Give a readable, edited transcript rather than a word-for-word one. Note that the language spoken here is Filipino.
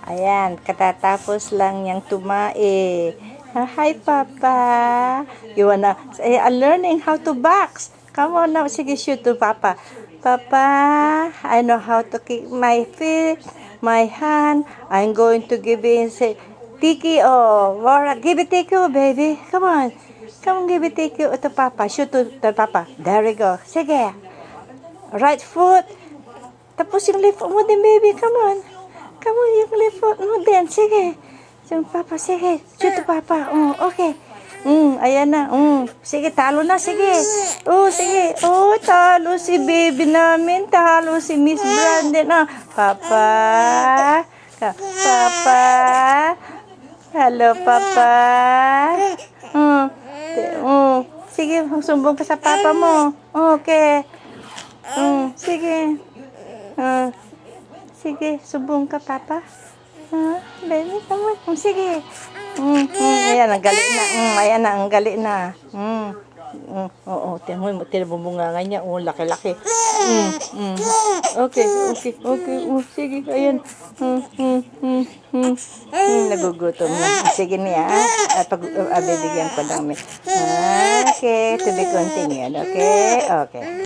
Ayan, katatapos lang niyang tumae. Hi, Papa. You wanna... I'm learning how to box. Come on now. Sige, shoot to Papa. Papa, I know how to kick my feet, my hand. I'm going to give it, say, Tiki, oh, Laura, give it Tiki, oh, baby. Come on. Come on, give it Tiki to Papa. Shoot to Papa. There we go. Sige. Right foot. Tapos yung left foot mo din, baby. Come on. Come on, yung left foot mo din. Sige. Yung Papa, sige. Shoot to Papa. Okay. Ayan na. Sige, talo na. Sige. Sige. Talo si baby namin. Talo si Miss Brandon. Papa. Papa. Hello, Papa. Sige, sumbong ka sa Papa mo. Okay. Sige. Sige, sumbong ka, Papa. Baby, come on. Sige. Ayan, ang gali na. Ayan na, ang gali na. Oo, tinabunga nga niya. Laki-laki. Okay. Sige, ayan. Nagugutom na. Sige niya. Bibigyan ko lang. Okay, to be continued. Okay.